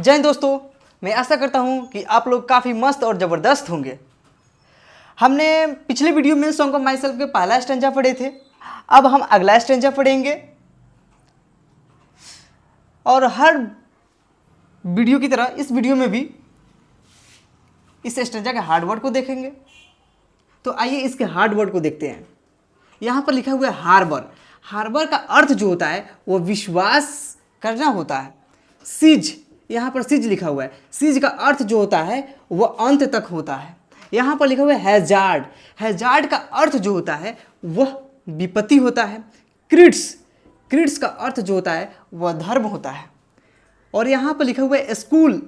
जय हिंद दोस्तों, मैं आशा करता हूँ कि आप लोग काफ़ी मस्त और ज़बरदस्त होंगे। हमने पिछले वीडियो में सॉन्ग ऑफ माई सेल्फ के पहला स्टैंजा पढ़े थे। अब हम अगला स्टैंजा पढ़ेंगे और हर वीडियो की तरह इस वीडियो में भी इस स्टैंजा के हार्ड वर्ड को देखेंगे। तो आइए इसके हार्ड वर्ड को देखते हैं। यहाँ पर लिखा हुआ है हार्बर। हार्बर का अर्थ जो होता है वो विश्वास करना होता है। सीज, यहाँ पर सीज लिखा हुआ है। सीज का अर्थ जो होता है वो अंत तक होता है। यहाँ पर लिखा हुआ है हैजार्ड। हैजार्ड का अर्थ जो होता है वह विपत्ति होता है। क्रिड्स, क्रिड्स का अर्थ जो होता है वह धर्म होता है। और यहाँ पर लिखा हुआ है स्कूल।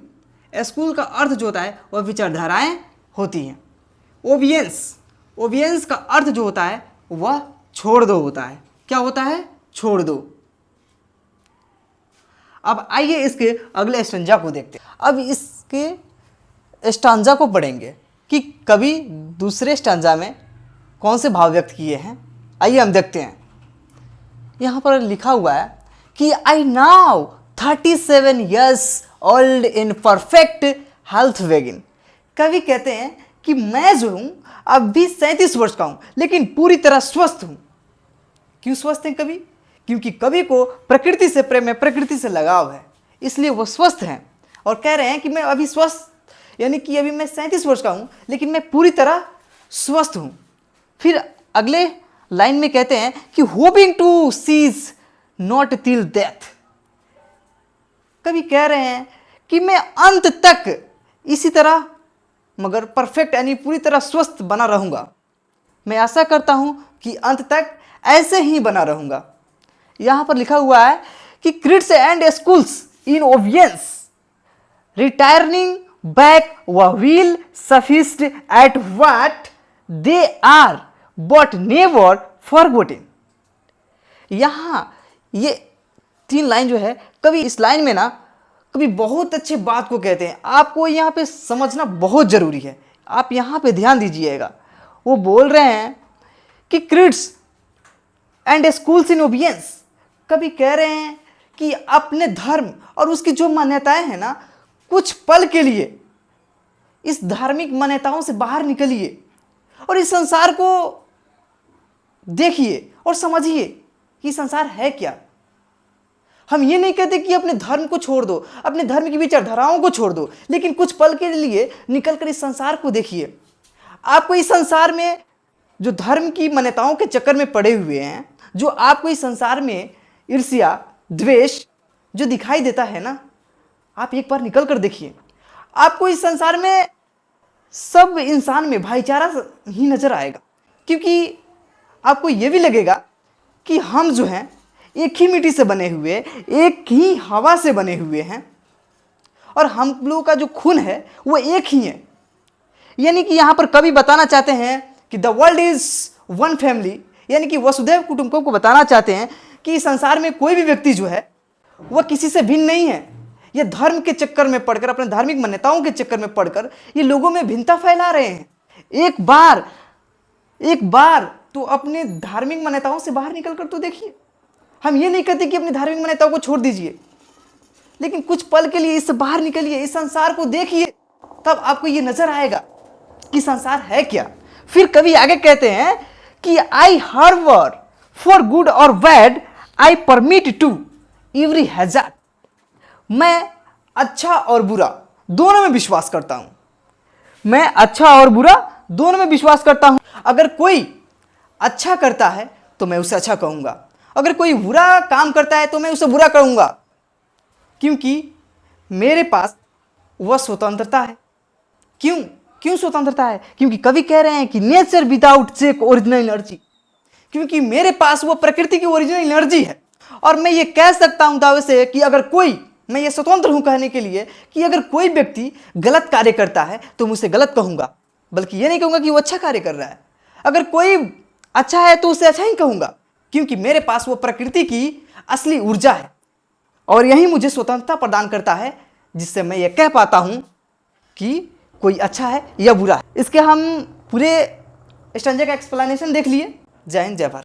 स्कूल का अर्थ जो होता है वह विचारधाराएं होती हैं। ओबियंस, ओबियंस का अर्थ जो होता है वह छोड़ दो होता है। क्या होता है? छोड़ दो। अब आइए इसके अगले स्टैंजा को देखते हैं। अब इसके स्टांजा को पढ़ेंगे कि कवि दूसरे स्टांजा में कौन से भाव व्यक्त किए हैं। आइए हम देखते हैं। यहाँ पर लिखा हुआ है कि I now 37 years old in perfect health begin। कवि कहते हैं कि मैं जो हूँ अब भी 37 वर्ष का हूँ लेकिन पूरी तरह स्वस्थ हूँ। क्यों स्वस्थ हैं कवि? क्योंकि कवि को प्रकृति से प्रेम है, प्रकृति से लगाव है, इसलिए वो स्वस्थ हैं और कह रहे हैं कि मैं अभी स्वस्थ, यानी कि अभी मैं 37 वर्ष का हूँ लेकिन मैं पूरी तरह स्वस्थ हूँ। फिर अगले लाइन में कहते हैं कि hoping to cease not till death. कवि कह रहे हैं कि मैं अंत तक इसी तरह मगर परफेक्ट यानी पूरी तरह स्वस्थ बना रहूँगा। मैं आशा करता हूँ कि अंत तक ऐसे ही बना रहूँगा। यहाँ पर लिखा हुआ है कि क्रिड्स एंड स्कूल्स इन ओबियंस retiring back we will suffice at what they are but never forgotten. यहाँ ये 3 लाइन जो है, कवि इस लाइन में ना कभी बहुत अच्छे बात को कहते हैं। आपको यहाँ पे समझना बहुत ज़रूरी है, आप यहाँ पे ध्यान दीजिएगा। वो बोल रहे हैं कि क्रिड्स एंड स्कूल्स इन ओबियंस। कभी कह रहे हैं कि अपने धर्म और उसकी जो मान्यताएं हैं ना, कुछ पल के लिए इस धार्मिक मान्यताओं से बाहर निकलिए और इस संसार को देखिए और समझिए कि संसार है क्या। हम ये नहीं कहते कि अपने धर्म को छोड़ दो, अपने धर्म की विचारधाराओं को छोड़ दो, लेकिन कुछ पल के लिए निकलकर इस संसार को देखिए। आपको इस संसार में जो धर्म की मान्यताओं के चक्कर में पड़े हुए हैं, जो आपको इस संसार में ईर्ष्या, द्वेष जो दिखाई देता है ना, आप एक बार निकल कर देखिए। आपको इस संसार में सब इंसान में भाईचारा ही नजर आएगा, क्योंकि आपको यह भी लगेगा कि हम जो हैं एक ही मिट्टी से बने हुए, एक ही हवा से बने हुए हैं और हम लोगों का जो खून है वो एक ही है। यानी कि यहाँ पर कवि बताना चाहते हैं कि the world is one family, यानी कि वसुधैव कुटुंबकम को बताना चाहते हैं कि संसार में कोई भी व्यक्ति जो है वह किसी से भिन्न नहीं है। ये धर्म के चक्कर में पड़कर, अपने धार्मिक मान्यताओं के चक्कर में पड़कर ये लोगों में भिन्नता फैला रहे हैं। एक बार तो अपने धार्मिक मान्यताओं से बाहर निकल कर तो देखिए। हम ये नहीं कहते कि अपनी धार्मिक मान्यताओं को छोड़ दीजिए, लेकिन कुछ पल के लिए इससे बाहर निकलिए, इस संसार को देखिए, तब आपको ये नजर आएगा कि संसार है क्या। फिर कवि आगे कहते हैं कि आई हार्बर फॉर गुड और bad I permit to every hazard. मैं अच्छा और बुरा दोनों में विश्वास करता हूं। मैं अच्छा और बुरा दोनों में विश्वास करता हूं। अगर कोई अच्छा करता है तो मैं उसे अच्छा कहूंगा, अगर कोई बुरा काम करता है तो मैं उसे बुरा कहूंगा, क्योंकि मेरे पास वह स्वतंत्रता है। क्यों स्वतंत्रता है? क्योंकि कवि कह रहे हैं कि nature without check original energy, क्योंकि मेरे पास वो प्रकृति की ओरिजिनल एनर्जी है। और मैं ये कह सकता हूं दावे से कि अगर कोई, मैं ये स्वतंत्र हूं कहने के लिए कि अगर कोई व्यक्ति गलत कार्य करता है तो मैं उसे गलत कहूंगा, बल्कि ये नहीं कहूंगा कि वो अच्छा कार्य कर रहा है। अगर कोई अच्छा है तो उसे अच्छा ही कहूंगा, क्योंकि मेरे पास वो प्रकृति की असली ऊर्जा है और यही मुझे स्वतंत्रता प्रदान करता है, जिससे मैं ये कह पाता हूं कि कोई अच्छा है या बुरा है। इसके हम पूरे स्टैंजा का एक्सप्लेनेशन देख लिए। जय हिंद, जय भारत।